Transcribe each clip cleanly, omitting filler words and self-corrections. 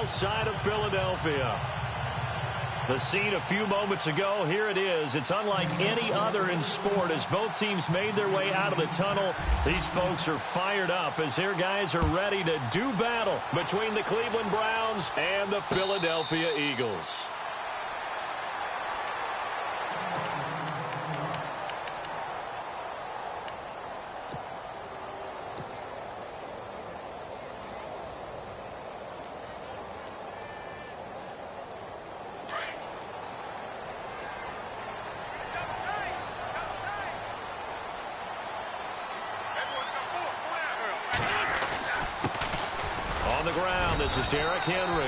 south side of Philadelphia. The scene a few moments ago, here it is. It's unlike any other in sport as both teams made their way out of the tunnel. These folks are fired up as their guys are ready to do battle between the Cleveland Browns and the Philadelphia Eagles. On the ground, this is Derrick Henry.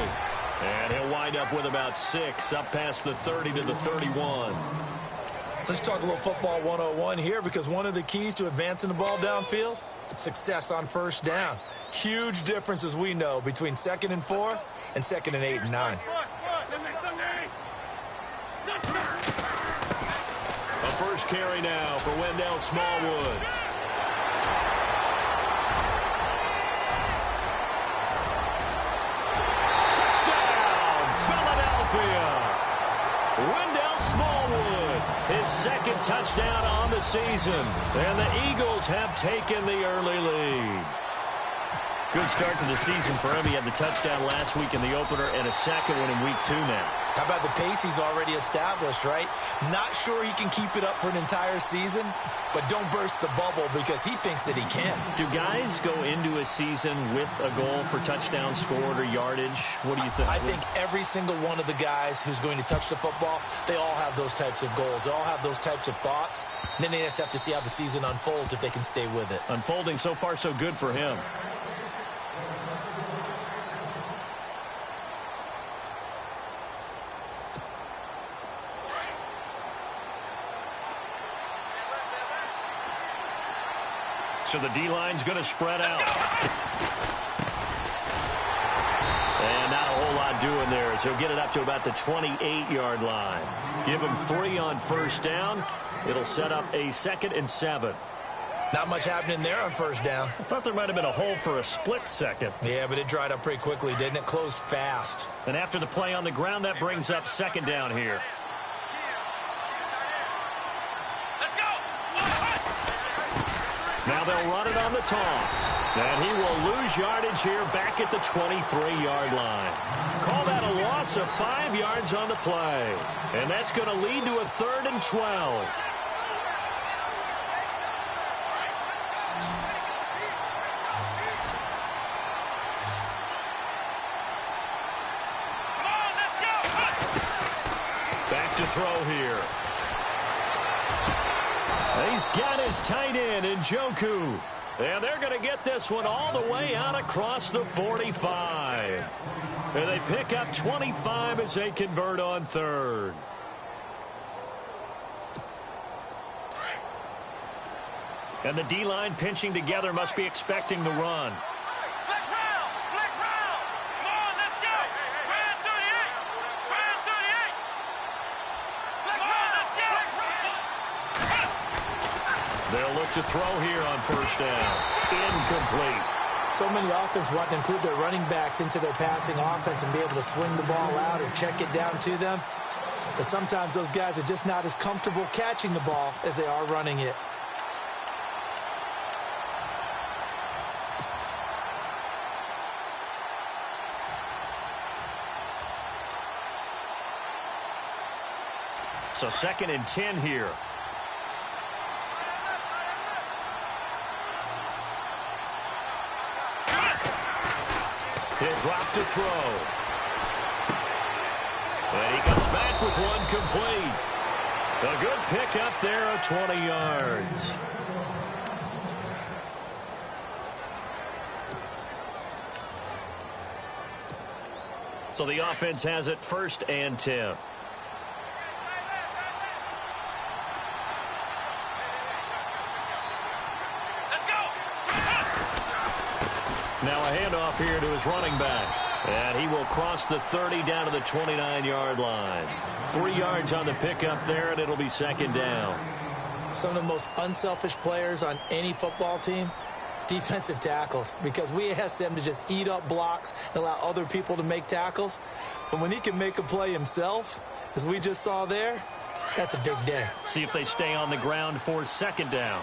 And he'll wind up with about 6, up past the 30 to the 31. Let's talk a little football 101 here, because one of the keys to advancing the ball downfield, success on first down. Huge difference, as we know, between 2nd and 4 and 2nd and 8 and 9. A first carry now for Wendell Smallwood. Wendell Smallwood, his 2nd touchdown on the season. And the Eagles have taken the early lead. Good start to the season for him. He had the touchdown last week in the opener and a 2nd one in week 2 now. How about the pace he's already established, right? Not sure he can keep it up for an entire season, but don't burst the bubble because he thinks that he can. Do guys go into a season with a goal for touchdowns scored or yardage? What do you think? I think every single one of the guys who's going to touch the football, they all have those types of goals. They all have those types of thoughts. And then they just have to see how the season unfolds if they can stay with it. Unfolding so far so good for him. So the D-line's going to spread out. And not a whole lot doing there as he'll get it up to about the 28-yard line. Give him 3 on first down. It'll set up a 2nd and 7. Not much happening there on first down. I thought there might have been a hole for a split second. Yeah, but it dried up pretty quickly, didn't it? Closed fast. And after the play on the ground, that brings up 2nd down here. Now they'll run it on the toss. And he will lose yardage here back at the 23-yard line. Call that a loss of 5 yards on the play. And that's going to lead to a 3rd and 12. Back to throw here. He's got his tight end in Njoku. And they're going to get this one all the way out across the 45. And they pick up 25 as they convert on 3rd. And the D-line pinching together must be expecting the run. They'll look to throw here on first down. Incomplete. So many offenses want to include their running backs into their passing offense and be able to swing the ball out or check it down to them. But sometimes those guys are just not as comfortable catching the ball as they are running it. So 2nd and 10 here. He'll drop to throw. And he comes back with one complete. A good pick up there of 20 yards. So the offense has it 1st and 10. Now a handoff here to his running back. And he will cross the 30 down to the 29-yard line. 3 yards on the pickup there, and it'll be 2nd down. Some of the most unselfish players on any football team Defensive tackles, because we ask them to just eat up blocks and allow other people to make tackles. But when he can make a play himself, as we just saw there, that's a big day. See if they stay on the ground for second down.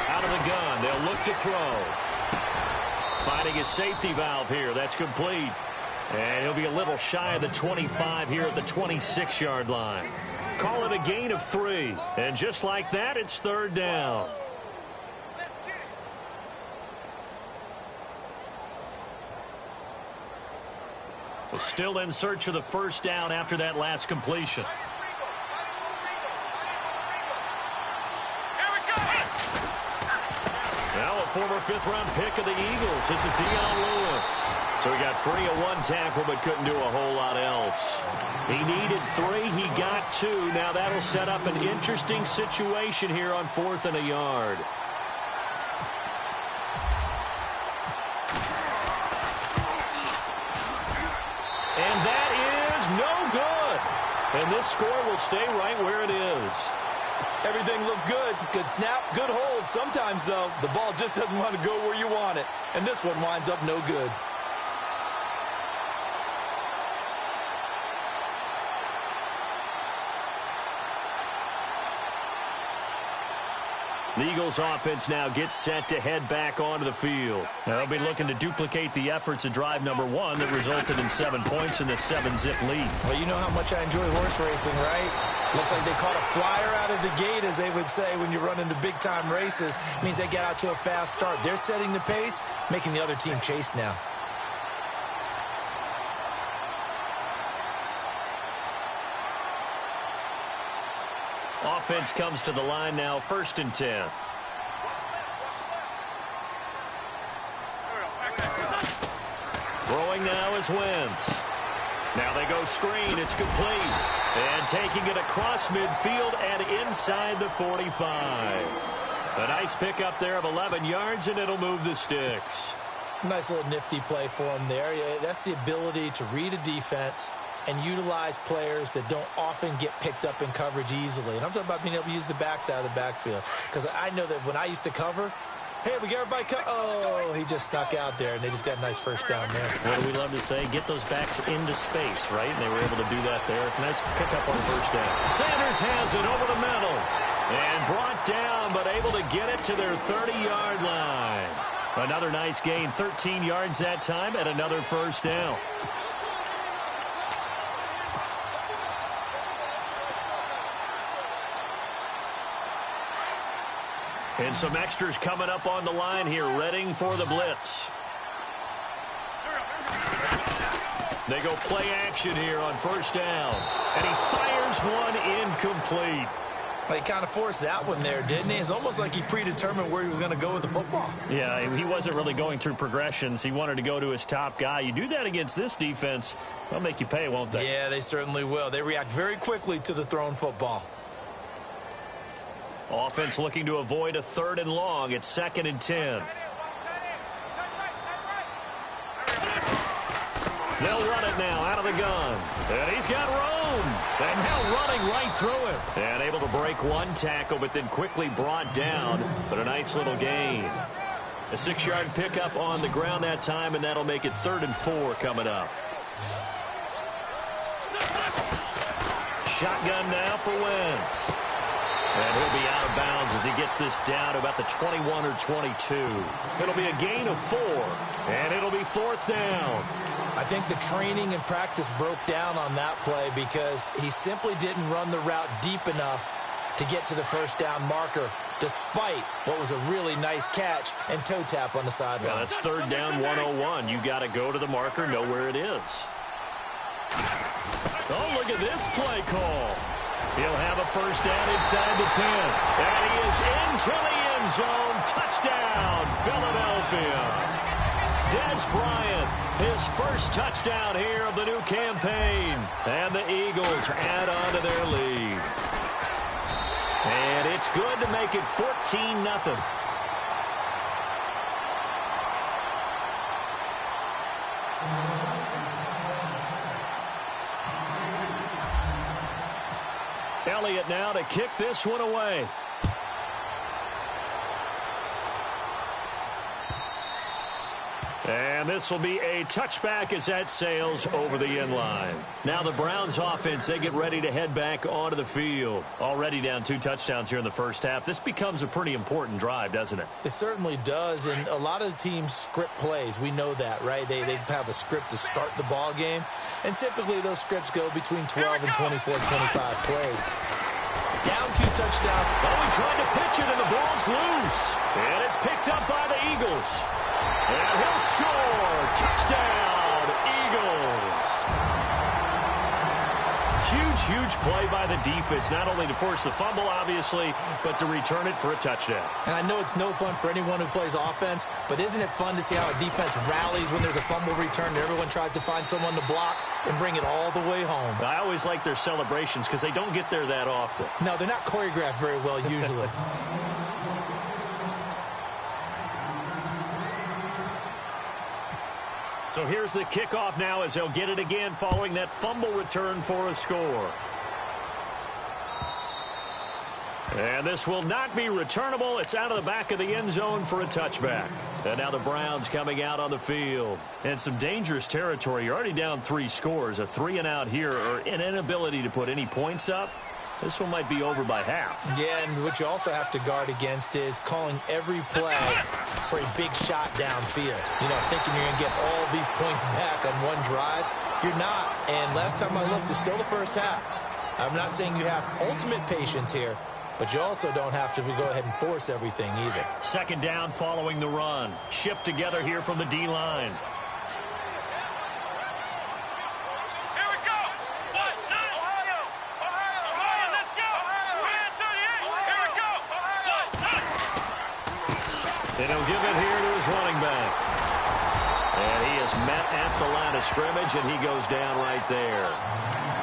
Out of the gun, they'll look to throw. Finding his safety valve here. That's complete. And he'll be a little shy of the 25 here at the 26-yard line. Call it a gain of 3. And just like that, it's third down. Well, still in search of the first down after that last completion. Now a former fifth-round pick of the Eagles. This is Dion Lewis. So he got free of one tackle but couldn't do a whole lot else. He needed 3. He got 2. Now that'll set up an interesting situation here on 4th and a yard. And that is no good. And this score will stay right where it is. Everything looked good. Good snap, good hold. Sometimes, though, the ball just doesn't want to go where you want it. And this one winds up no good. The Eagles offense now gets set to head back onto the field. Now they'll be looking to duplicate the efforts of drive number 1 that resulted in 7 points in the 7-zip lead. Well, you know how much I enjoy horse racing, right? Looks like they caught a flyer out of the gate, as they would say when you're running the big-time races. It means they get out to a fast start. They're setting the pace, making the other team chase now. Offense comes to the line now, 1st and 10. Throwing now is Wentz. Now they go screen. It's complete. And taking it across midfield and inside the 45. A nice pickup there of 11 yards, and it'll move the sticks. Nice little nifty play for him there. Yeah, that's the ability to read a defense and utilize players that don't often get picked up in coverage easily. And I'm talking about being able to use the backs out of the backfield. Because I know that when I used to cover, hey, we got everybody oh, he just snuck out there, and they just got a nice first down there. What do we love to say? Get those backs into space, right? And they were able to do that there. Nice pickup on first down. Sanders has it over the middle. And brought down, but able to get it to their 30-yard line. Another nice gain, 13 yards that time, and another first down. And some extras coming up on the line here, readying for the blitz. They go play action here on first down. And he fires one incomplete. Well, he kind of forced that one there, didn't he? It's almost like he predetermined where he was going to go with the football. Yeah, he wasn't really going through progressions. He wanted to go to his top guy. You do that against this defense, they'll make you pay, won't they? Yeah, they certainly will. They react very quickly to the thrown football. Offense looking to avoid a 3rd and long. It's 2nd and 10. They'll run it now out of the gun. And he's got room. And now running right through it. And able to break one tackle, but then quickly brought down. But a nice little gain. A 6-yard pickup on the ground that time, and that'll make it 3rd and 4 coming up. Shotgun now for Wentz. And he'll be out of bounds as he gets this down to about the 21 or 22. It'll be a gain of 4, and it'll be 4th down. I think the training and practice broke down on that play because he simply didn't run the route deep enough to get to the first down marker, despite what was a really nice catch and toe tap on the sideline. Yeah, that's 3rd down 101. You got to go to the marker, know where it is. Oh, look at this play call. He'll have a first down inside the 10. And he is into the end zone. Touchdown, Philadelphia. Dez Bryant, his first touchdown here of the new campaign. And the Eagles add on to their lead. And it's good to make it 14-0. Elliott now to kick this one away. And this will be a touchback as that sails over the end line. Now the Browns offense, they get ready to head back onto the field. Already down 2 touchdowns here in the first half. This becomes a pretty important drive, doesn't it? It certainly does, and a lot of the teams script plays. We know that, right? They have a script to start the ball game, and typically those scripts go between 12 and 24, 25 plays. Down 2 touchdowns. Oh, he tried to pitch it, and the ball's loose. And it's picked up by the Eagles. And he'll score. Touchdown, Eagles. Huge play by the defense, not only to force the fumble, obviously, but to return it for a touchdown. And I know it's no fun for anyone who plays offense, but isn't it fun to see how a defense rallies when there's a fumble return and everyone tries to find someone to block and bring it all the way home? I always like their celebrations because they don't get there that often. No, they're not choreographed very well usually. So here's the kickoff now as they'll get it again following that fumble return for a score. And this will not be returnable. It's out of the back of the end zone for a touchback. And now the Browns coming out on the field. And some dangerous territory. You're already down 3 scores. A 3-and-out here or an inability to put any points up. This one might be over by half. Yeah, and what you also have to guard against is calling every play for a big shot downfield. You know, thinking you're going to get all these points back on one drive. You're not. And last time I looked, it's still the first half. I'm not saying you have ultimate patience here, but you also don't have to go ahead and force everything either. Second down following the run. Shift together here from the D-line. And he'll give it here to his running back. And he is met at the line of scrimmage, and he goes down right there.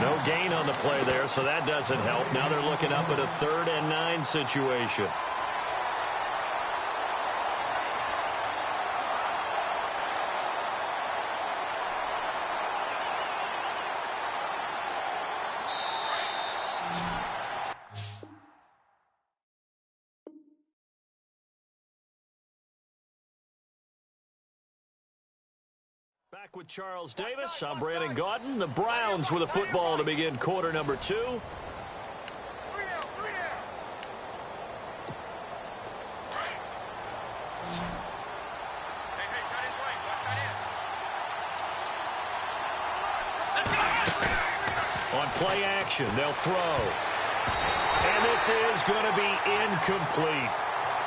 No gain on the play there, so that doesn't help. Now they're looking up at a 3rd and 9 situation. Back with Charles Davis. I'm Brandon Gaudin. The Browns with a football to begin quarter number 2. On play action, they'll throw. And this is going to be incomplete.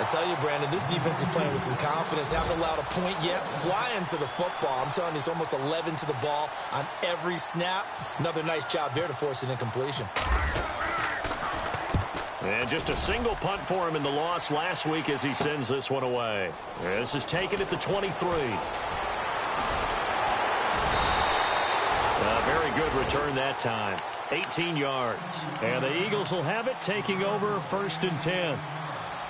I tell you, Brandon, this defense is playing with some confidence. Haven't allowed a point yet. Flying to the football. I'm telling you, it's almost 11 to the ball on every snap. Another nice job there to force an incompletion. And just a single punt for him in the loss last week as he sends this one away. This is taken at the 23. A very good return that time. 18 yards. And the Eagles will have it, taking over 1st and 10.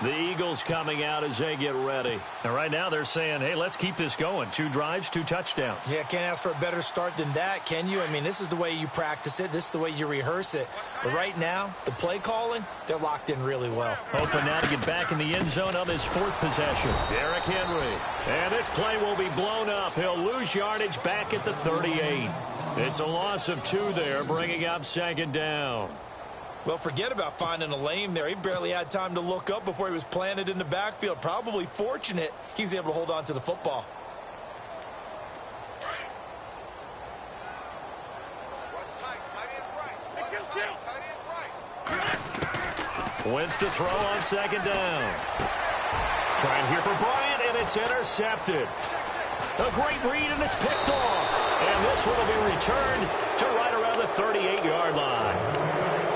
The Eagles coming out as they get ready. And right now they're saying, hey, let's keep this going. 2 drives, 2 touchdowns. Yeah, can't ask for a better start than that, can you? I mean, this is the way you practice it. This is the way you rehearse it. But right now, the play calling, they're locked in really well. Hoping now to get back in the end zone on his 4th possession. Derrick Henry. And this play will be blown up. He'll lose yardage back at the 38. It's a loss of 2 there, bringing up 2nd down. Well, forget about finding a lane there. He barely had time to look up before he was planted in the backfield. Probably fortunate he was able to hold on to the football. Wentz to throw on 2nd down. Trying here for Bryant, and it's intercepted. A great read, and it's picked off. And this one will be returned to right around the 38-yard line.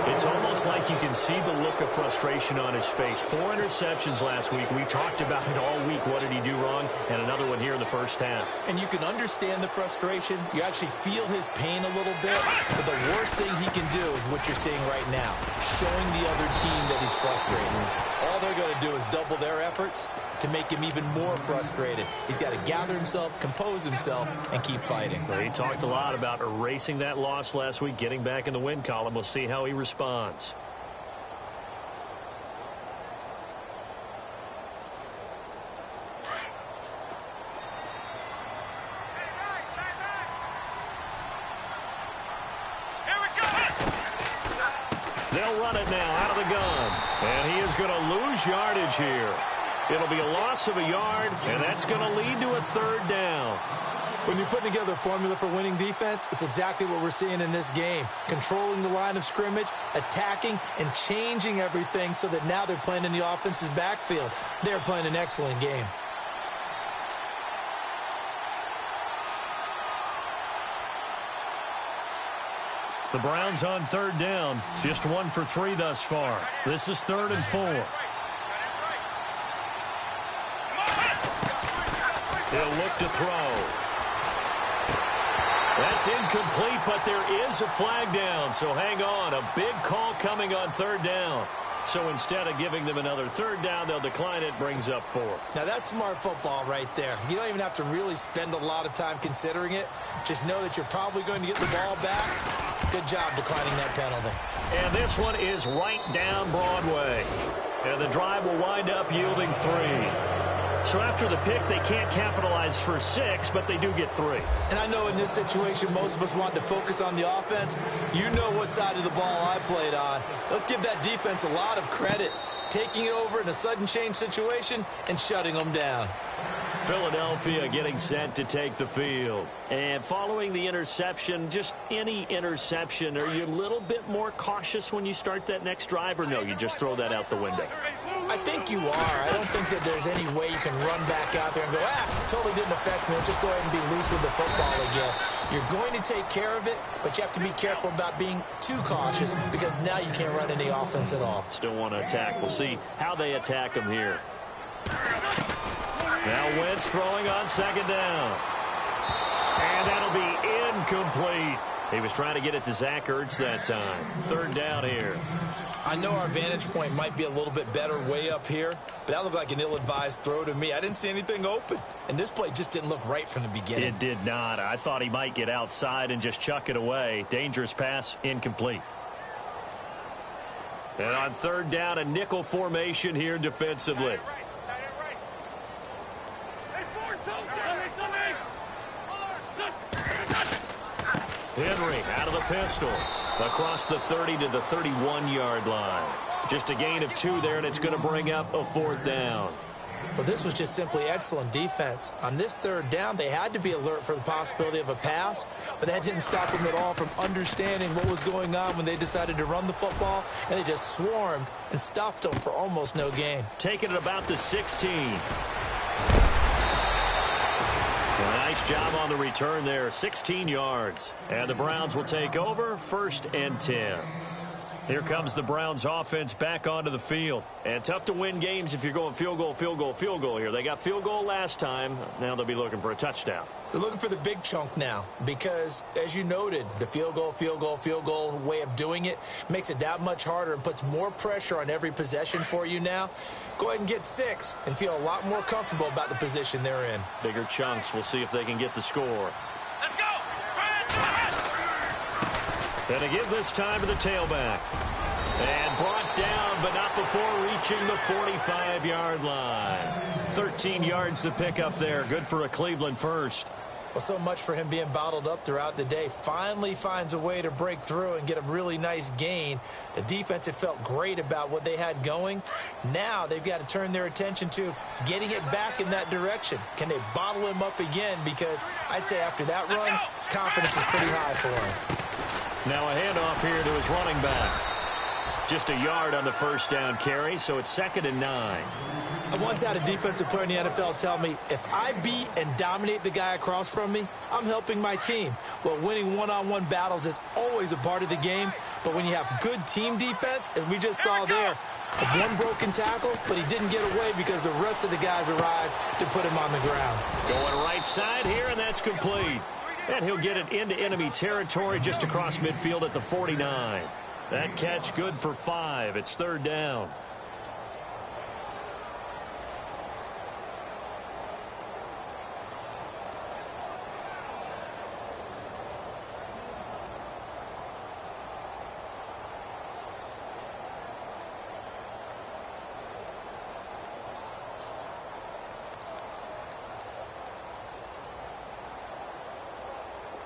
It's almost like you can see the look of frustration on his face. 4 interceptions last week. We talked about it all week. What did he do wrong? And another one here in the first half. And you can understand the frustration. You actually feel his pain a little bit. But the worst thing he can do is what you're seeing right now, showing the other team that he's frustrated. All they're going to do is double their efforts to make him even more frustrated. He's got to gather himself, compose himself, and keep fighting. Well, he talked a lot about erasing that loss last week, getting back in the win column. We'll see how he responds. They'll run it now out of the gun. And he is going to lose yardage here. It'll be a loss of a yard, and that's going to lead to a third down. When you're putting together a formula for winning defense, it's exactly what we're seeing in this game. Controlling the line of scrimmage, attacking, and changing everything so that now they're playing in the offense's backfield. They're playing an excellent game. The Browns on third down. Just 1 for 3 thus far. This is 3rd and 4. He'll look to throw. That's incomplete, but there is a flag down, so hang on. A big call coming on third down. So instead of giving them another third down, they'll decline it, brings up 4. Now, that's smart football right there. You don't even have to really spend a lot of time considering it. Just know that you're probably going to get the ball back. Good job declining that penalty. And this one is right down Broadway. And the drive will wind up yielding 3. So after the pick, they can't capitalize for 6, but they do get 3. And I know in this situation, most of us want to focus on the offense. You know what side of the ball I played on. Let's give that defense a lot of credit. Taking it over in a sudden change situation and shutting them down. Philadelphia getting set to take the field. And following the interception, just any interception, are you a little bit more cautious when you start that next drive, or no, you just throw that out the window? I think you are. I don't think that there's any way you can run back out there and go, totally didn't affect me. Let's just go ahead and be loose with the football again. You're going to take care of it, but you have to be careful about being too cautious because now you can't run any offense at all. Still want to attack. We'll see how they attack them here. Now Wentz throwing on second down. And that'll be incomplete. He was trying to get it to Zach Ertz that time. Third down here. I know our vantage point might be a little bit better way up here, but that looked like an ill-advised throw to me. I didn't see anything open, and this play just didn't look right from the beginning. It did not. I thought he might get outside and just chuck it away. Dangerous pass, incomplete. And on third down, a nickel formation here defensively. Henry out of the pistol. Across the 30 to the 31-yard line. Just a gain of 2 there, and it's going to bring up a 4th down. Well, this was just simply excellent defense. On this third down, they had to be alert for the possibility of a pass, but that didn't stop them at all from understanding what was going on when they decided to run the football, and they just swarmed and stuffed them for almost no gain. Taking it about the 16. Nice job on the return there, 16 yards. And the Browns will take over, 1st and 10. Here comes the Browns offense back onto the field. And tough to win games if you're going field goal, field goal, field goal here. They got field goal last time. Now they'll be looking for a touchdown. They're looking for the big chunk now because, as you noted, the field goal way of doing it makes it that much harder and puts more pressure on every possession for you now. Go ahead and get 6 and feel a lot more comfortable about the position they're in. Bigger chunks. We'll see if they can get the score. Let's go! And to give this time to the tailback. And brought down, but not before reaching the 45-yard line. 13 yards to pick up there. Good for a Cleveland first. Well, so much for him being bottled up throughout the day. Finally finds a way to break through and get a really nice gain. The defense had felt great about what they had going. Now they've got to turn their attention to getting it back in that direction. Can they bottle him up again? Because I'd say after that run, confidence is pretty high for him. Now a handoff here to his running back. Just a yard on the first down carry, so it's 2nd and 9. I once had a defensive player in the NFL tell me, if I beat and dominate the guy across from me, I'm helping my team. Well, winning one-on-one battles is always a part of the game, but when you have good team defense, as we just saw there, one broken tackle, but he didn't get away because the rest of the guys arrived to put him on the ground. Going right side here, and that's complete. And he'll get it into enemy territory just across midfield at the 49. That catch good for 5. It's 3rd down.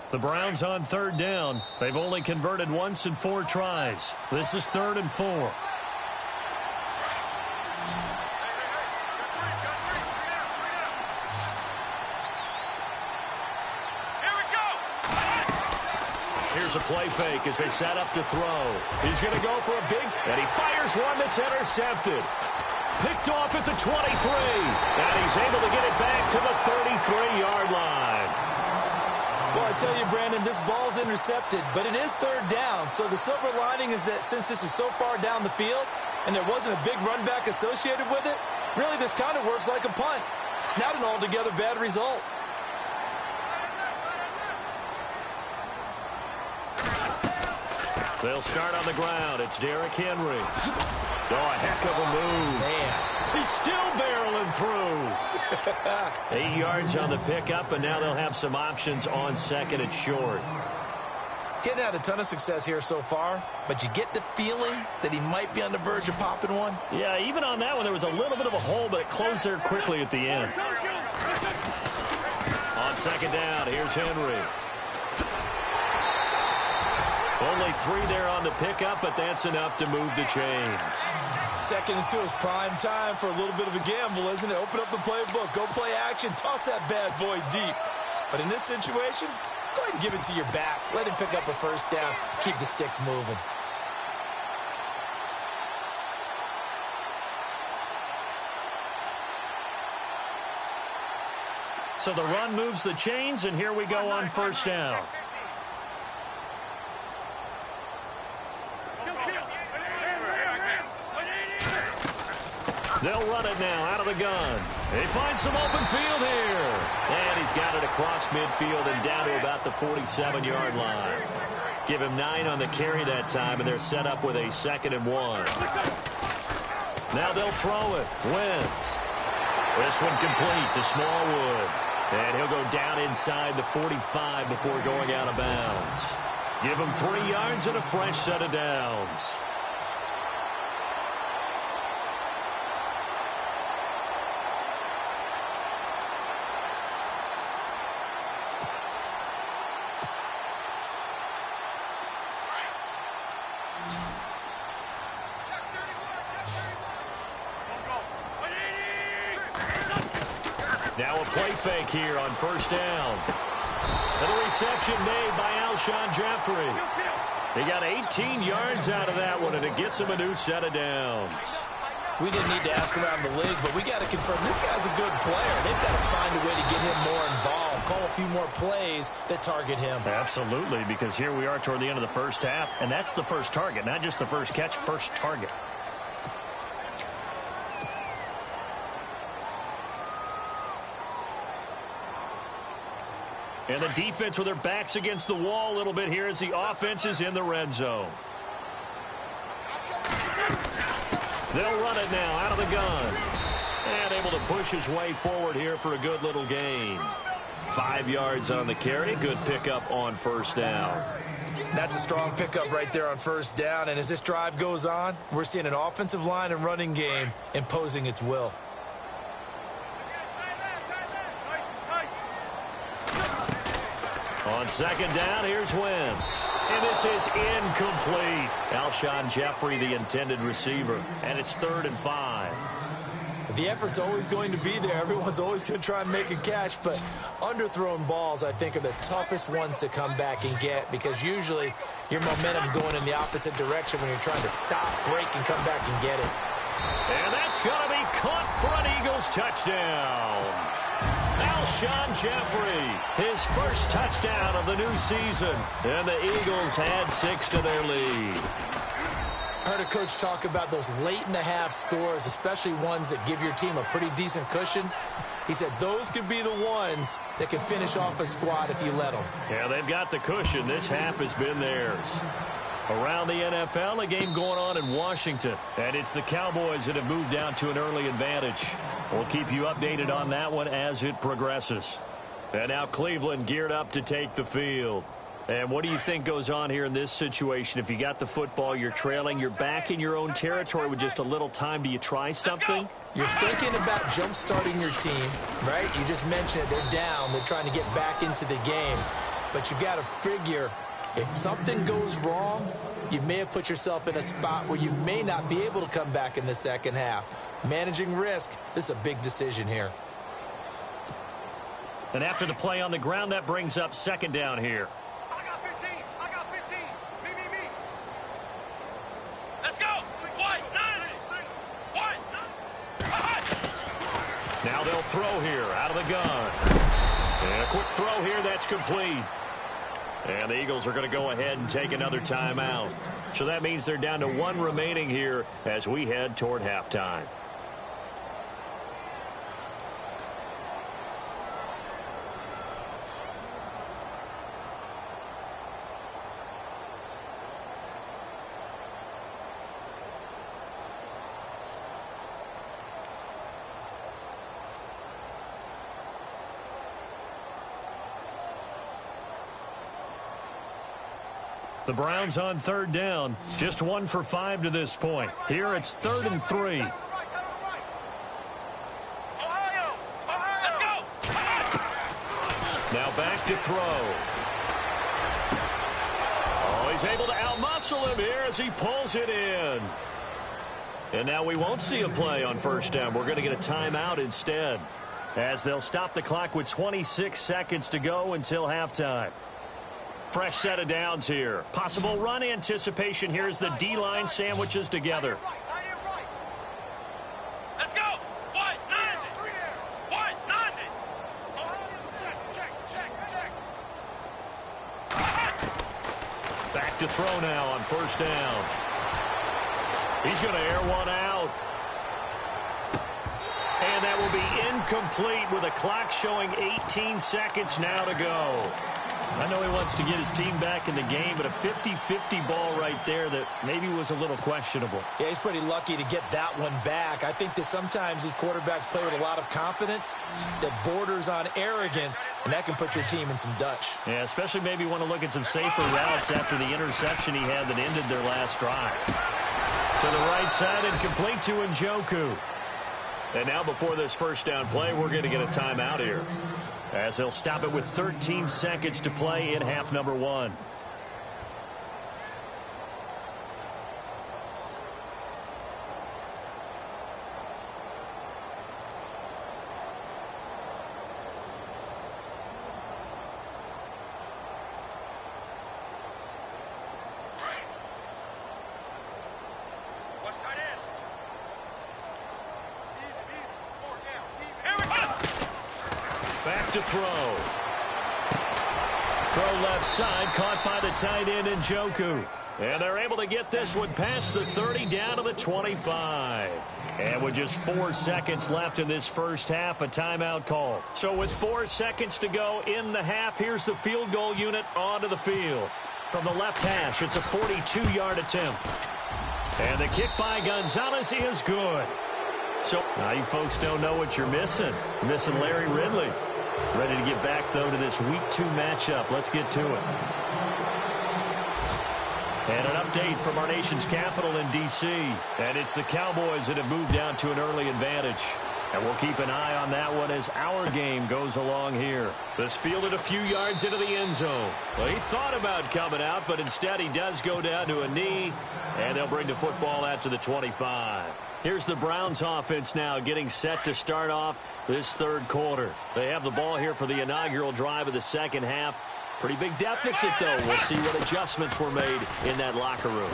The Browns on third down. They've only converted once in 4 tries. This is 3rd and 4. Here's a play fake as they set up to throw. He's going to go for a big, and he fires one that's intercepted. Picked off at the 23, and he's able to get it back to the 33-yard line. Well, I tell you, Brandon, this ball's intercepted, but it is 3rd down. So the silver lining is that since this is so far down the field and there wasn't a big run back associated with it, really this kind of works like a punt. It's not an altogether bad result. They'll start on the ground. It's Derrick Henry. Oh, a heck of a move. Man. He's still barreling through. 8 yards on the pickup, and now they'll have some options on 2nd and short. Getting had a ton of success here so far, but you get the feeling that he might be on the verge of popping one. Yeah, even on that one, there was a little bit of a hole, but it closed there quickly at the end. On 2nd down, here's Henry. Only 3 there on the pickup, but that's enough to move the chains. 2nd and 2 is prime time for a little bit of a gamble, isn't it? Open up the playbook, go play action, toss that bad boy deep. But in this situation, go ahead and give it to your back. Let him pick up a 1st down, keep the sticks moving. So the run moves the chains, and here we go on 1st down. They'll run it now out of the gun. They find some open field here. And he's got it across midfield and down to about the 47-yard line. Give him 9 on the carry that time, and they're set up with a 2nd and 1. Now they'll throw it. Wentz. This one complete to Smallwood. And he'll go down inside the 45 before going out of bounds. Give him 3 yards and a fresh set of downs. Now a play fake here on 1st down. And a reception made by Alshon Jeffrey. He got 18 yards out of that one, and it gets him a new set of downs. We didn't need to ask around the league, but we got to confirm this guy's a good player. They've got to find a way to get him more involved, call a few more plays that target him. Absolutely, because here we are toward the end of the 1st half, and that's the first target, not just the first catch, first target. And the defense with their backs against the wall a little bit here as the offense is in the red zone. They'll run it now out of the gun. And able to push his way forward here for a good little gain. 5 yards on the carry. Good pickup on 1st down. That's a strong pickup right there on 1st down. And as this drive goes on, we're seeing an offensive line and running game imposing its will. On 2nd down, here's Wentz. And this is incomplete. Alshon Jeffrey, the intended receiver. And it's 3rd and 5. The effort's always going to be there. Everyone's always going to try and make a catch. But underthrown balls, I think, are the toughest ones to come back and get. Because usually your momentum's going in the opposite direction when you're trying to stop, break, and come back and get it. And that's going to be caught for an Eagles touchdown. Alshon Jeffrey, his first touchdown of the new season. And the Eagles had 6 to their lead. I heard a coach talk about those late-in-the-half scores, especially ones that give your team a pretty decent cushion. He said those could be the ones that can finish off a squad if you let them. Yeah, they've got the cushion. This half has been theirs. Around the NFL, a game going on in Washington. And it's the Cowboys that have moved down to an early advantage. We'll keep you updated on that one as it progresses. And now Cleveland geared up to take the field. And what do you think goes on here in this situation? If you got the football, you're trailing, you're back in your own territory with just a little time. Do you try something? You're thinking about jump-starting your team, right? You just mentioned it. They're down. They're trying to get back into the game. but you got to figure if something goes wrong, you may have put yourself in a spot where you may not be able to come back in the second half. Managing risk, this is a big decision here. And after the play on the ground, that brings up second down here. I got 15. I got 15. Me. Let's go. White, 90. Now they'll throw here out of the gun. And a quick throw here, that's complete. And the Eagles are going to go ahead and take another timeout. So that means they're down to one remaining here as we head toward halftime. The Browns on third down, just 1 for 5 to this point. Here it's 3rd and 3. Now back to throw. Oh, he's able to outmuscle him here as he pulls it in. And now we won't see a play on first down. We're going to get a timeout instead, as they'll stop the clock with 26 seconds to go until halftime. Fresh set of downs here. Possible run anticipation here as the D-line sandwiches together. Let's go. White, 90. White, 90. Check. Back to throw now on first down. He's going to air one out. And that will be incomplete with a clock showing 18 seconds now to go. I know he wants to get his team back in the game, but a 50-50 ball right there that maybe was a little questionable. Yeah, he's pretty lucky to get that one back. I think that sometimes these quarterbacks play with a lot of confidence that borders on arrogance, and that can put your team in some Dutch. Yeah, especially maybe want to look at some safer routes after the interception he had that ended their last drive. To the right side and complete to Njoku. And now before this first down play, we're going to get a timeout here, as they'll stop it with 13 seconds to play in half number 1. Back to throw. Throw left side, caught by the tight end Njoku. And they're able to get this one past the 30 down to the 25. And with just 4 seconds left in this first half, a timeout call. So with 4 seconds to go in the half, here's the field goal unit onto the field. From the left hash, it's a 42-yard attempt. And the kick by Gonzalez is good. So now you folks don't know what you're missing. Missing Larry Ridley. Ready to get back, though, to this Week 2 matchup. Let's get to it. And an update from our nation's capital in D.C. And it's the Cowboys that have moved down to an early advantage. And we'll keep an eye on that one as our game goes along here. This fielded a few yards into the end zone. Well, he thought about coming out, but instead he does go down to a knee. And they'll bring the football out to the 25. Here's the Browns offense now getting set to start off this third quarter. They have the ball here for the inaugural drive of the second half. Pretty big deficit, though. We'll see what adjustments were made in that locker room.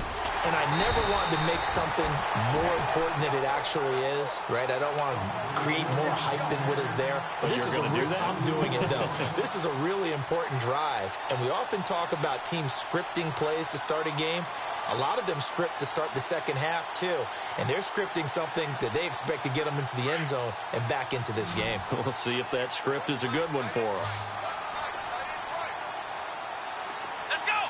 And I never wanted to make something more important than it actually is, right? I don't want to create more hype than what is there. But this is I'm doing it, though. This is a really important drive. And we often talk about teams scripting plays to start a game. A lot of them script to start the second half, too. And they're scripting something that they expect to get them into the end zone and back into this game. We'll see if that script is a good one for them. Let's go.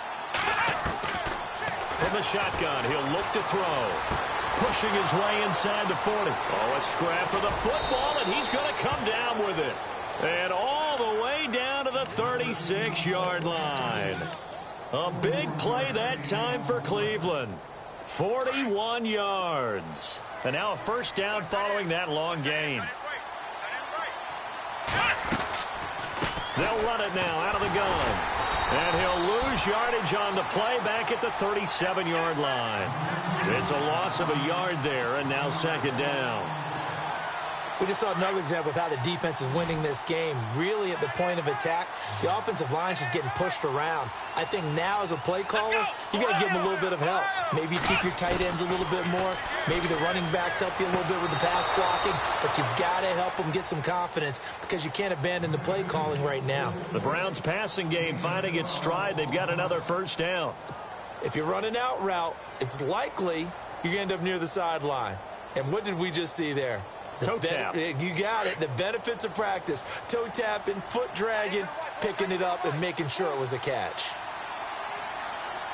From the shotgun, he'll look to throw. Pushing his way inside the 40. Oh, a scrap for the football, and he's going to come down with it. And all the way down to the 36-yard line. A big play that time for Cleveland. 41 yards. And now a first down following that long gain. They'll run it now out of the gun. And he'll lose yardage on the play back at the 37-yard line. It's a loss of a yard there, and now second down. We just saw another example of how the defense is winning this game. Really at the point of attack, the offensive line's just getting pushed around. I think now as a play caller, you got to give them a little bit of help. Maybe keep your tight ends a little bit more. Maybe the running backs help you a little bit with the pass blocking. But you've got to help them get some confidence because you can't abandon the play calling right now. The Browns' passing game finding its stride. They've got another first down. If you're running out route, it's likely you're going to end up near the sideline. And what did we just see there? Toe tap. You got it. The benefits of practice. Toe tapping, foot dragging, picking it up, and making sure it was a catch.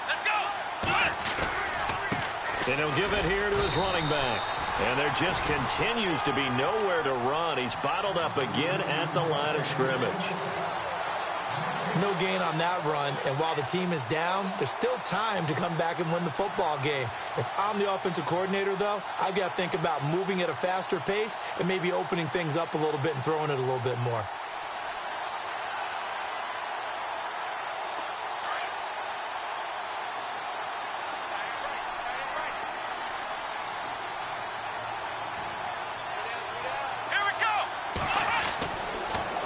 Let's go. And he'll give it here to his running back. And there just continues to be nowhere to run. He's bottled up again at the line of scrimmage. No gain on that run, and while the team is down, there's still time to come back and win the football game. If I'm the offensive coordinator, though, I've got to think about moving at a faster pace and maybe opening things up a little bit and throwing it a little bit more. Here we go.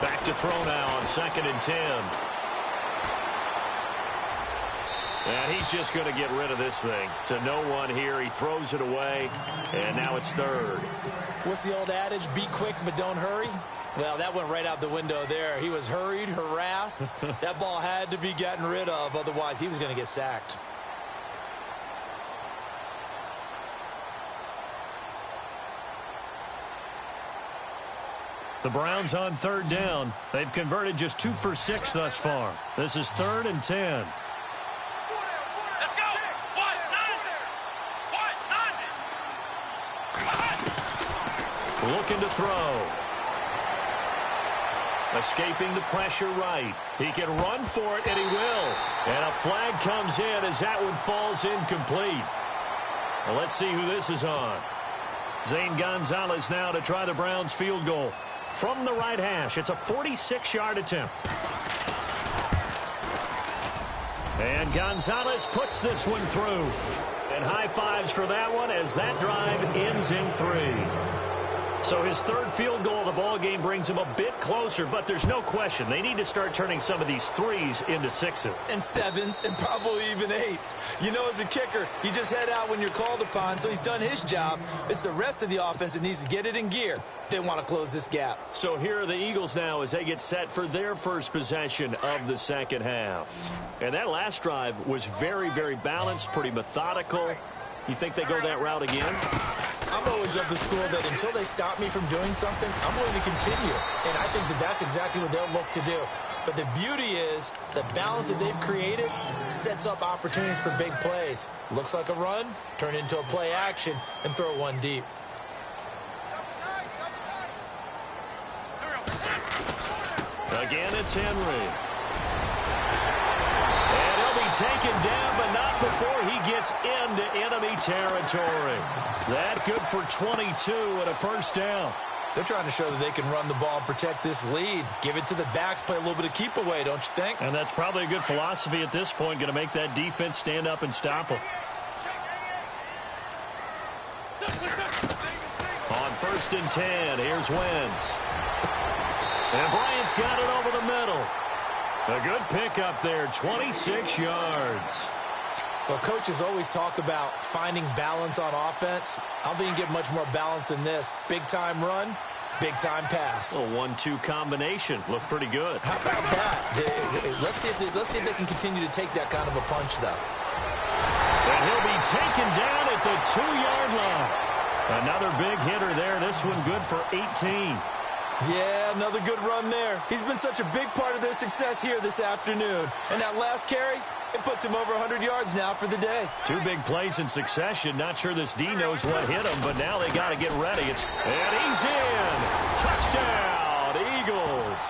Back to throw now on 2nd and 10. And he's just going to get rid of this thing. To no one here. He throws it away. And now it's 3rd. What's the old adage? Be quick, but don't hurry? Well, that went right out the window there. He was hurried, harassed. That ball had to be gotten rid of. Otherwise, he was going to get sacked. The Browns on 3rd down. They've converted just 2 for 6 thus far. This is 3rd and 10. Looking to throw. Escaping the pressure right. He can run for it, and he will. And a flag comes in as that one falls incomplete. Well, let's see who this is on. Zane Gonzalez now to try the Browns field goal. From the right hash, it's a 46-yard attempt. And Gonzalez puts this one through. And high fives for that one as that drive ends in 3. So his 3rd field goal of the ball game brings him a bit closer, but there's no question they need to start turning some of these 3s into 6s. And 7s and probably even 8s. You know, as a kicker, you just head out when you're called upon, so he's done his job. It's the rest of the offense that needs to get it in gear. They want to close this gap. So here are the Eagles now as they get set for their first possession of the second half. And that last drive was very, very balanced, pretty methodical. You think they go that route again? I'm always of the school that until they stop me from doing something, I'm willing to continue. And I think that that's exactly what they'll look to do. But the beauty is the balance that they've created sets up opportunities for big plays. Looks like a run, turn into a play action, and throw one deep. Again, it's Henry. And he'll be taken down, but not before he gets into enemy territory. That good for 22 and a first down. They're trying to show that they can run the ball and protect this lead. Give it to the backs, play a little bit of keep away, don't you think? And that's probably a good philosophy at this point, going to make that defense stand up and stop them. On 1st and 10, here's Wentz. And Bryant's got it over the middle. A good pickup there, 26 yards. Well, coaches always talk about finding balance on offense. I don't think you can get much more balance than this. Big-time run, big-time pass. A 1-2 combination. Looked pretty good. How about that? Let's see if they can continue to take that kind of a punch, though. And he'll be taken down at the 2-yard line. Another big hitter there. This one good for 18. Yeah, another good run there. He's been such a big part of their success here this afternoon. And that last carry, it puts him over 100 yards now for the day. 2 big plays in succession. Not sure this D knows what hit him, but now they got to get ready. And he's in. Touchdown, Eagles.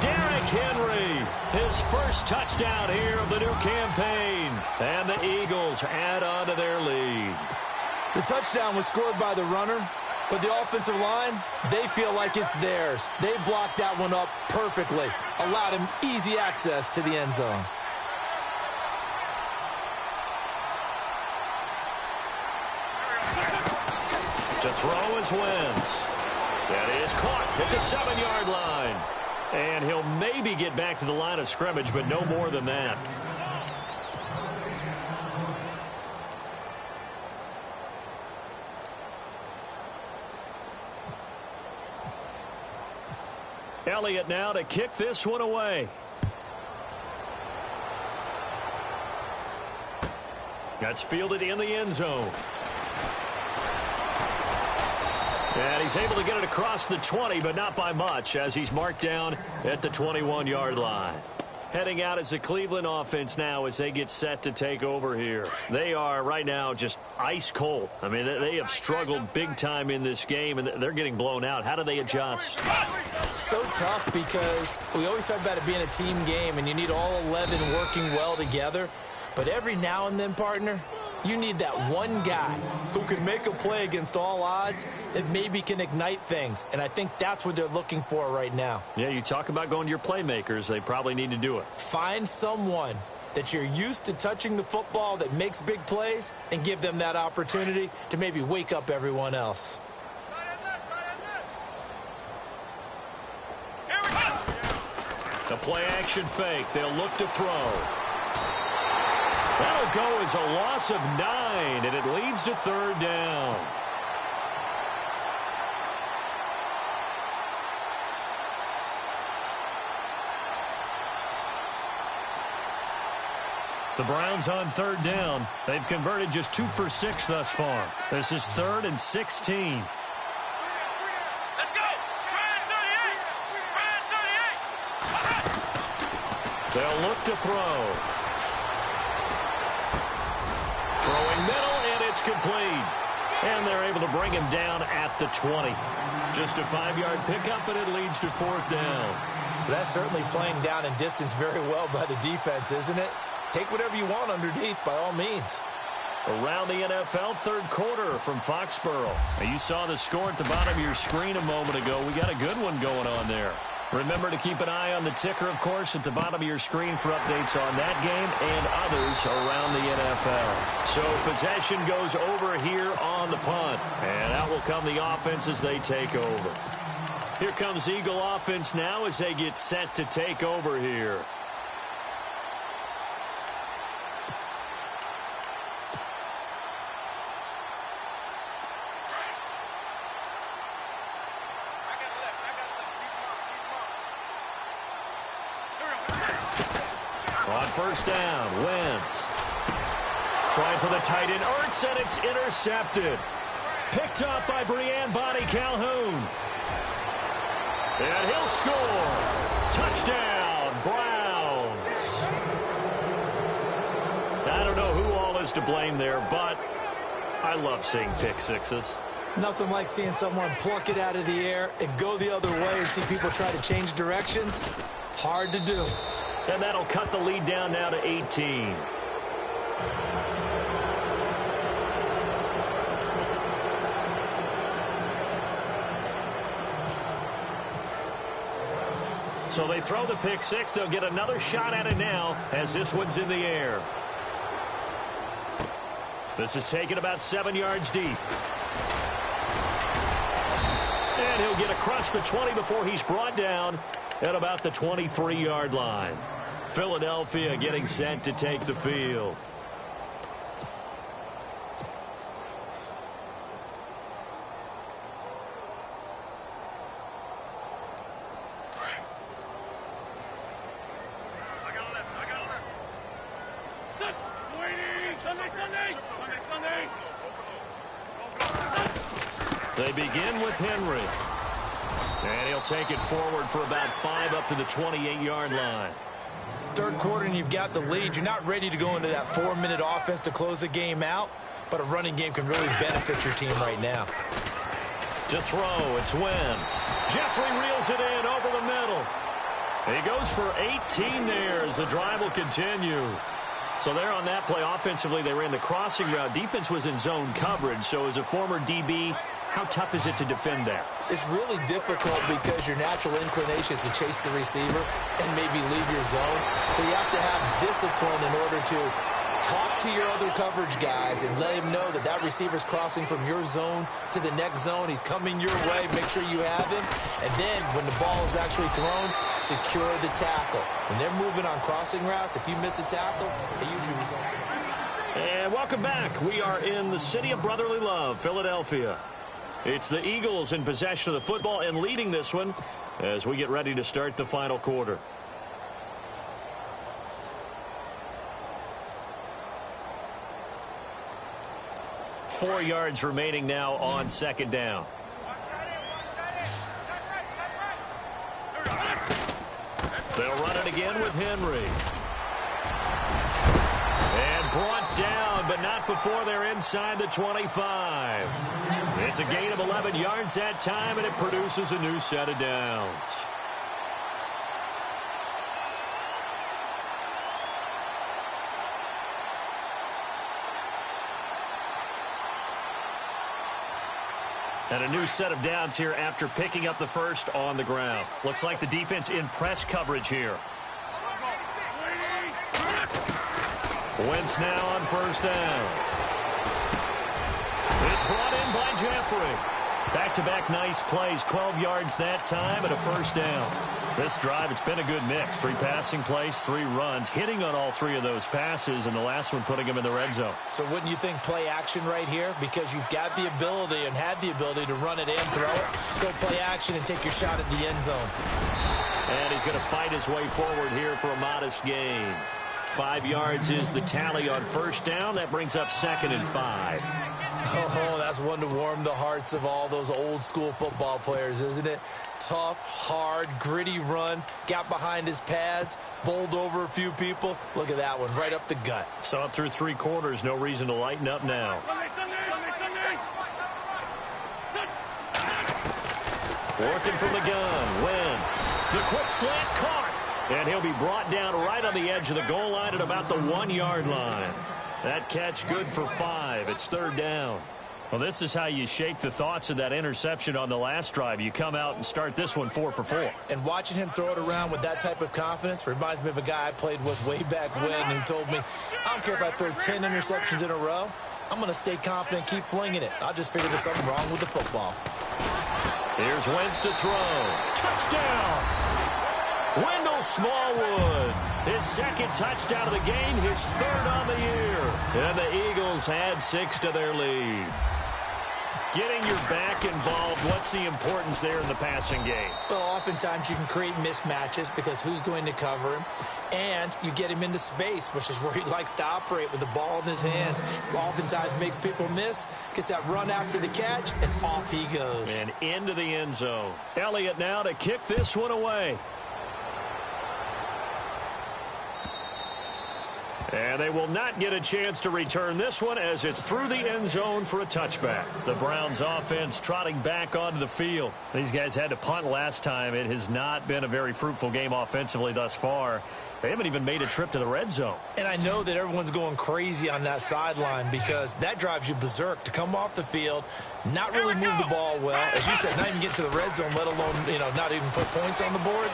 Derrick Henry, his first touchdown here of the new campaign. And the Eagles add on to their lead. The touchdown was scored by the runner. But the offensive line, they feel like it's theirs. They blocked that one up perfectly. Allowed him easy access to the end zone. To throw is Wentz. That is caught at the 7-yard line. And he'll maybe get back to the line of scrimmage, but no more than that. Elliott now to kick this one away. That's fielded in the end zone. And he's able to get it across the 20, but not by much, as he's marked down at the 21-yard line. Heading out as the Cleveland offense now as they get set to take over here. They are right now just ice cold. I mean, they have struggled big time in this game, and they're getting blown out. How do they adjust? So tough because we always talk about it being a team game, and you need all 11 working well together. But every now and then, partner, you need that one guy who can make a play against all odds that maybe can ignite things. And I think that's what they're looking for right now. Yeah, you talk about going to your playmakers. They probably need to do it. Find someone that you're used to touching the football that makes big plays and give them that opportunity to maybe wake up everyone else. The play action fake. They'll look to throw. That'll go as a loss of 9, and it leads to 3rd down. The Browns on 3rd down. They've converted just 2 for 6 thus far. This is 3rd and 16. Let's go! Spread 38! They'll look to throw. Throwing middle, and it's complete. And they're able to bring him down at the 20. Just a 5-yard pickup, and it leads to 4th down. That's certainly playing down in distance very well by the defense, isn't it? Take whatever you want underneath, by all means. Around the NFL, 3rd quarter from Foxborough. Now, you saw the score at the bottom of your screen a moment ago. We got a good one going on there. Remember to keep an eye on the ticker, of course, at the bottom of your screen for updates on that game and others around the NFL. So possession goes over here on the punt. And out will come the offense as they take over. Here comes Eagle offense now as they get set to take over here. On 1st down, Wentz. Trying for the tight end, Ertz, and it's intercepted. Picked up by Brian Bonnie Calhoun. And he'll score. Touchdown, Browns. I don't know who all is to blame there, but I love seeing pick sixes. Nothing like seeing someone pluck it out of the air and go the other way and see people try to change directions. Hard to do. And that'll cut the lead down now to 18. So they throw the pick six. They'll get another shot at it now as this one's in the air. This is taken about 7 yards deep. And he'll get across the 20 before he's brought down at about the 23-yard line. Philadelphia getting set to take the field. They begin with Henry. And he'll take it forward for about 5 up to the 28-yard line. Third quarter and you've got the lead. You're not ready to go into that 4-minute offense to close the game out, but a running game can really benefit your team right now. To throw, it's Wentz. Jeffrey reels it in over the middle. He goes for 18 there as the drive will continue. So there on that play, offensively, they ran the crossing route. Defense was in zone coverage, so as a former DB, how tough is it to defend that? It's really difficult because your natural inclination is to chase the receiver and maybe leave your zone. So you have to have discipline in order to Talk to your other coverage guys and let him know that that receiver's crossing from your zone to the next zone. He's coming your way. Make sure you have him. And then when the ball is actually thrown, secure the tackle. When they're moving on crossing routes, if you miss a tackle, it usually results in a... And welcome back. We are in the city of brotherly love, Philadelphia. It's the Eagles in possession of the football and leading this one as we get ready to start the final quarter. Four yards remaining now on second down. They'll run it again with Henry. And brought down, but not before they're inside the 25. It's a gain of 11 yards that time, and it produces a new set of downs. And a new set of downs here after picking up the first on the ground. Looks like the defense in press coverage here. Wentz now on first down. It's brought in by Jeffrey. Back-to-back nice plays, 12 yards that time and a first down. This drive, it's been a good mix. 3 passing plays, 3 runs, hitting on all 3 of those passes, and the last one putting them in the red zone. So wouldn't you think play action right here? Because you've got the ability and had the ability to run it and throw it. Go play action and take your shot at the end zone. And he's going to fight his way forward here for a modest gain. 5 yards is the tally on first down. That brings up 2nd and 5. Oh, that's one to warm the hearts of all those old-school football players, isn't it? Tough, hard, gritty run, got behind his pads, bowled over a few people. Look at that one, right up the gut. So up through 3 quarters, no reason to lighten up now. Working from the gun, Wentz. The quick slant caught. And he'll be brought down right on the edge of the goal line at about the 1-yard line. That catch good for 5. It's 3rd down. Well, this is how you shake the thoughts of that interception on the last drive. You come out and start this one 4 for 4. And watching him throw it around with that type of confidence reminds me of a guy I played with way back when who told me, I don't care if I throw 10 interceptions in a row. I'm going to stay confident, keep flinging it. I'll just figure there's something wrong with the football. Here's Wentz to throw. Touchdown! Wendell Smallwood, his 2nd touchdown of the game, his 3rd on the year. And the Eagles add 6 to their lead. Getting your back involved, what's the importance there in the passing game? Well, oftentimes you can create mismatches because who's going to cover him? And you get him into space, which is where he likes to operate with the ball in his hands. Oftentimes makes people miss, gets that run after the catch, and off he goes. And into the end zone. Elliott now to kick this one away. And they will not get a chance to return this one as it's through the end zone for a touchback. The Browns offense trotting back onto the field. These guys had to punt last time. It has not been a very fruitful game offensively thus far. They haven't even made a trip to the red zone. And I know that everyone's going crazy on that sideline because that drives you berserk to come off the field, not really move the ball well. As you said, not even get to the red zone, let alone, not even put points on the board.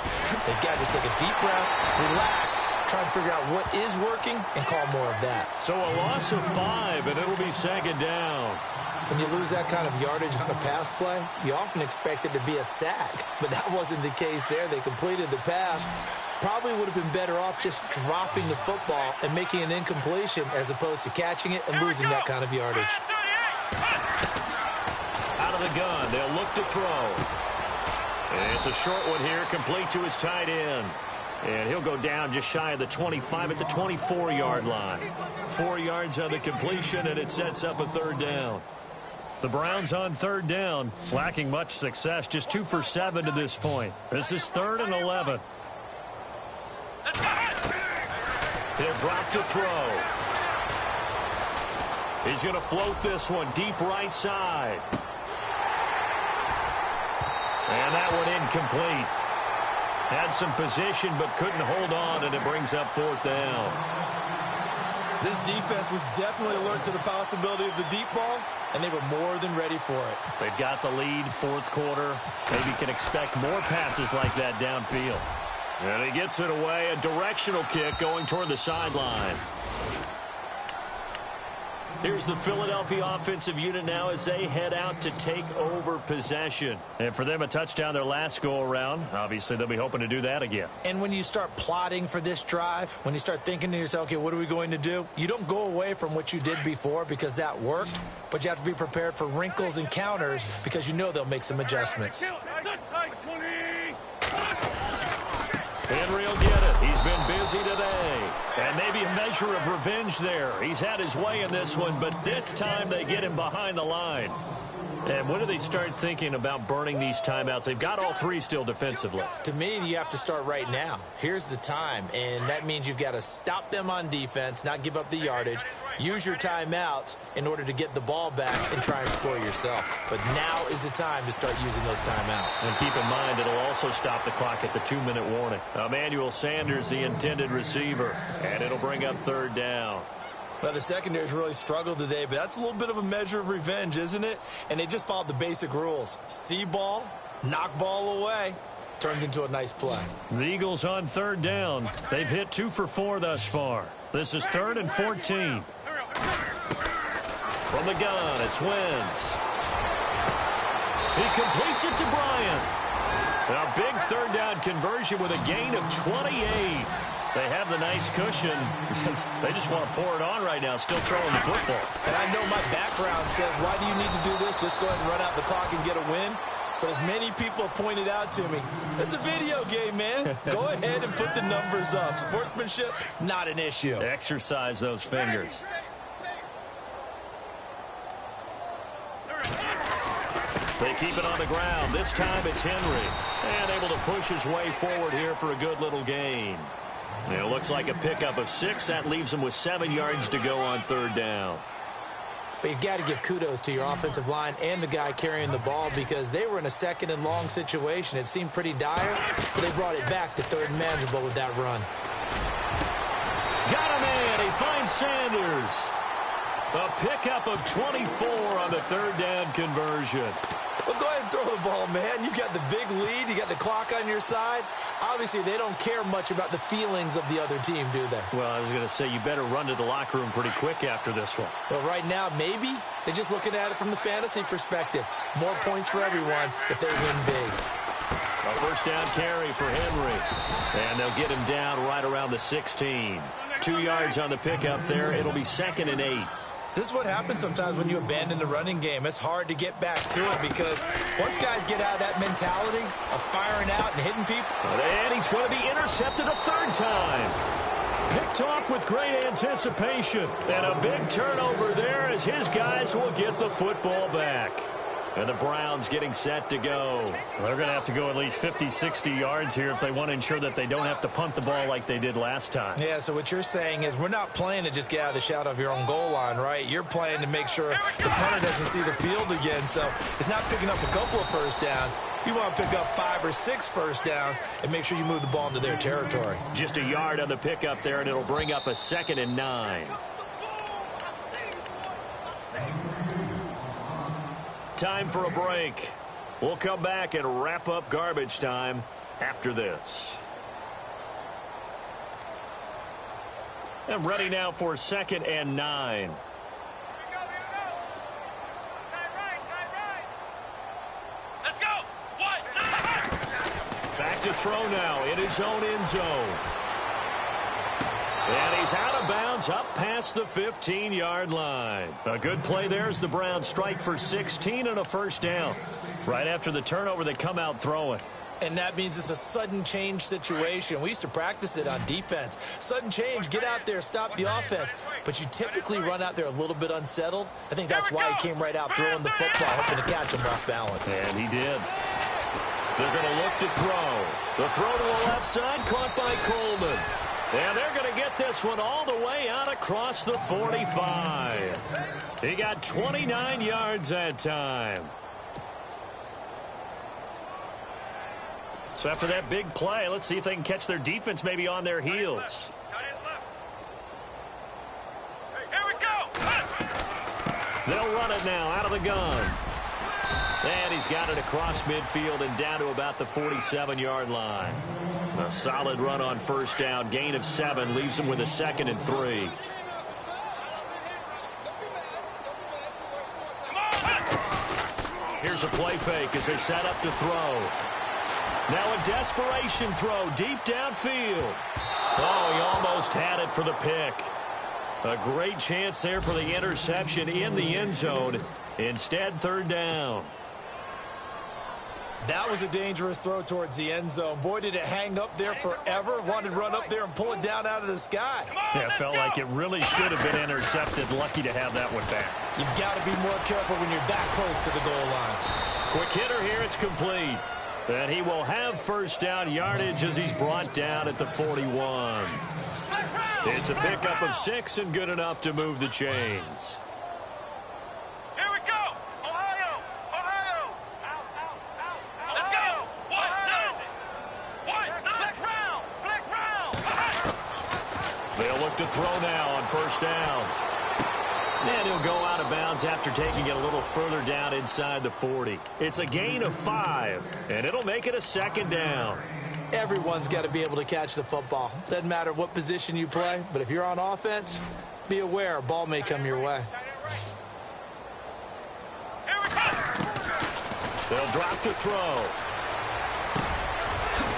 They've got to just take a deep breath, relax, try and figure out what is working and call more of that. So a loss of 5, and it'll be 2nd down. When you lose that kind of yardage on a pass play, you often expect it to be a sack. But that wasn't the case there. They completed the pass. Probably would have been better off just dropping the football and making an incompletion as opposed to catching it and losing that kind of yardage. Out of the gun, they'll look to throw. And it's a short one here, complete to his tight end. And he'll go down just shy of the 25 at the 24-yard line. 4 yards on the completion, and it sets up a 3rd down. The Browns on 3rd down, lacking much success, just 2 for 7 to this point. This is 3rd and 11. He'll drop to throw. He's going to float this one deep right side. And that one incomplete. Had some position but couldn't hold on, and it brings up 4th down. This defense was definitely alert to the possibility of the deep ball, and they were more than ready for it. They've got the lead, 4th quarter. Maybe can expect more passes like that downfield. And he gets it away, a directional kick going toward the sideline. Here's the Philadelphia offensive unit now as they head out to take over possession. And for them, a touchdown their last go-around. Obviously, they'll be hoping to do that again. And when you start plotting for this drive, when you start thinking to yourself, okay, what are we going to do? You don't go away from what you did before because that worked, but you have to be prepared for wrinkles and counters because you know they'll make some adjustments. Henry will get it. He's been busy today. And maybe a measure of revenge there. He's had his way in this one, but this time they get him behind the line. And when do they start thinking about burning these timeouts? They've got all three still defensively. To me, you have to start right now. Here's the time, and that means you've got to stop them on defense, not give up the yardage, use your timeouts in order to get the ball back and try and score yourself. But now is the time to start using those timeouts. And keep in mind, it'll also stop the clock at the 2-minute warning. Emmanuel Sanders, the intended receiver, and it'll bring up third down. Well, the secondary's really struggled today, but that's a little bit of a measure of revenge, isn't it? And they just followed the basic rules. See ball, knock ball away. Turned into a nice play. The Eagles on third down. They've hit 2 for 4 thus far. This is 3rd and 14. From the gun, it's Wentz. He completes it to Bryant. A big third down conversion with a gain of 28. They have the nice cushion. They just want to pour it on right now, still throwing the football. And I know my background says, why do you need to do this? Just go ahead and run out the clock and get a win. But as many people have pointed out to me, it's a video game, man. Go ahead and put the numbers up. Sportsmanship, not an issue. Exercise those fingers. They keep it on the ground. This time it's Henry. And able to push his way forward here for a good little gain. It looks like a pickup of 6. That leaves them with 7 yards to go on third down. But you've got to give kudos to your offensive line and the guy carrying the ball because they were in a 2nd and long situation. It seemed pretty dire, but they brought it back to 3rd and manageable with that run. Got a man. He finds Sanders. A pickup of 24 on the third down conversion. Well, go ahead and throw the ball, man. You got the big lead. You got the clock on your side. Obviously, they don't care much about the feelings of the other team, do they? Well, I was going to say, you better run to the locker room pretty quick after this one. Well, right now, maybe they're just looking at it from the fantasy perspective. More points for everyone if they win big. A first down carry for Henry. And they'll get him down right around the 16. 2 yards on the pickup there. It'll be 2nd and 8. This is what happens sometimes when you abandon the running game. It's hard to get back to it because once guys get out of that mentality of firing out and hitting people. And he's going to be intercepted a 3rd time. Picked off with great anticipation. And a big turnover there as his guys will get the football back. And the Browns getting set to go. They're going to have to go at least 50, 60 yards here if they want to ensure that they don't have to punt the ball like they did last time. Yeah, so what you're saying is we're not playing to just get out of the shadow of your own goal line, right? You're playing to make sure the punter doesn't see the field again. So it's not picking up a couple of first downs. You want to pick up 5 or 6 first downs and make sure you move the ball into their territory. Just a yard on the pickup there, and it'll bring up a 2nd and 9. Time for a break. We'll come back and wrap up garbage time after this. And ready now for 2nd and 9. Let's go. What? Back to throw now in his own end zone. And he's out of bounds up past the 15-yard line. A good play there as the Browns strike for 16 and a first down. Right after the turnover, they come out throwing. And that means it's a sudden change situation. We used to practice it on defense. Sudden change, get out there, stop the offense. But you typically run out there a little bit unsettled. I think that's why he came right out throwing the football, hoping to catch him off balance. And he did. They're going to look to throw. The throw to the left side, caught by Coleman. And they're going to get this one all the way out across the 45. He got 29 yards that time. So after that big play, let's see if they can catch their defense maybe on their heels. Here we go. They'll run it now out of the gun. And he's got it across midfield and down to about the 47-yard line. A solid run on first down. Gain of 7 leaves him with a 2nd and 3. here's a play fake as they set up to throw. Now a desperation throw deep downfield. Oh, he almost had it for the pick. A great chance there for the interception in the end zone. Instead, third down. That was a dangerous throw towards the end zone. Boy, did it hang up there forever. Wanted to run up there and pull it down out of the sky. Yeah, it felt like it really should have been intercepted. Lucky to have that one back. You've got to be more careful when you're that close to the goal line. Quick hitter here. It's complete. And he will have first down yardage as he's brought down at the 41. It's a pickup of 6 and good enough to move the chains. Here we go. Ohio. Ohio. Let's go. What? Flex round. Flex round. They'll look to throw now on first down. And he'll go out of bounds after taking it a little further down inside the 40. It's a gain of 5, and it'll make it a second down. Everyone's got to be able to catch the football. Doesn't matter what position you play, but if you're on offense, be aware a ball may come your way. Here we go. They'll drop to throw.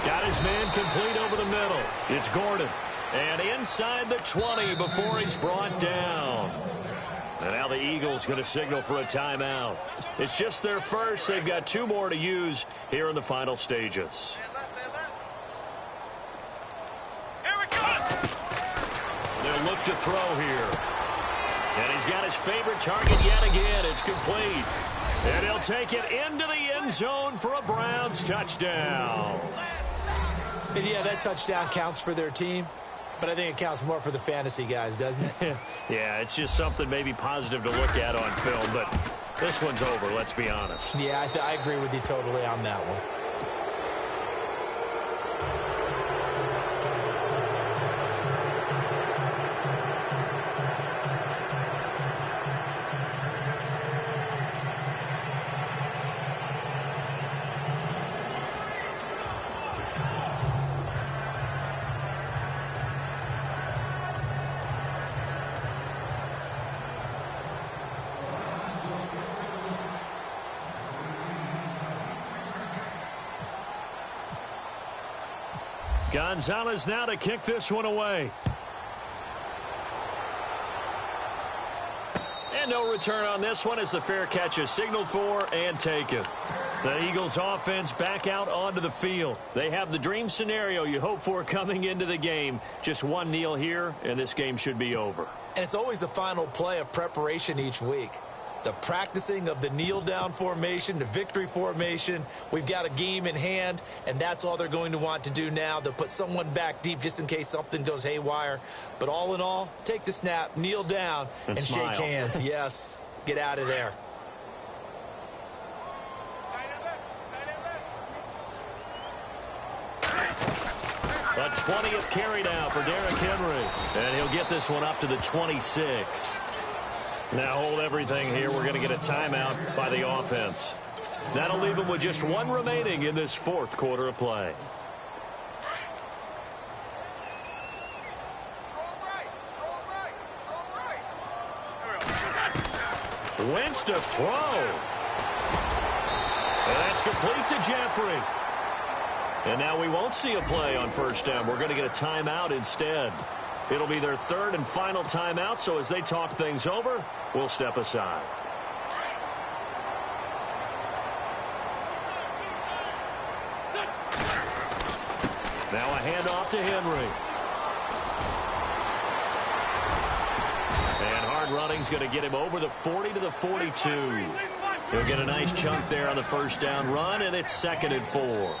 Got his man complete over the middle. It's Gordon. And inside the 20 before he's brought down. And now the Eagles going to signal for a timeout. It's just their first. They've got 2 more to use here in the final stages. Here we go. They'll look to throw here. And he's got his favorite target yet again. It's complete. And he'll take it into the end zone for a Browns touchdown. And yeah, that touchdown counts for their team. But I think it counts more for the fantasy guys, doesn't it? Yeah, it's just something maybe positive to look at on film, but this one's over, let's be honest. Yeah, I agree with you totally on that one. Gonzalez now to kick this one away. And no return on this one as the fair catch is signaled for and taken. The Eagles offense back out onto the field. They have the dream scenario you hope for coming into the game. Just one kneel here, and this game should be over. And it's always the final play of preparation each week. The practicing of the kneel-down formation, the victory formation. We've got a game in hand, and that's all they're going to want to do now. They'll put someone back deep just in case something goes haywire. But all in all, take the snap, kneel down, and shake hands. Yes, get out of there. A 20th carry now for Derrick Henry. And he'll get this one up to the 26. Now hold everything here. We're going to get a timeout by the offense. That'll leave them with just 1 remaining in this 4th quarter of play. Wentz to throw. And that's complete to Jeffrey. And now we won't see a play on first down. We're going to get a timeout instead. It'll be their 3rd and final timeout, so as they talk things over, we'll step aside. Now a handoff to Henry. And hard running's going to get him over the 40 to the 42. He'll get a nice chunk there on the first down run, and it's 2nd and 4.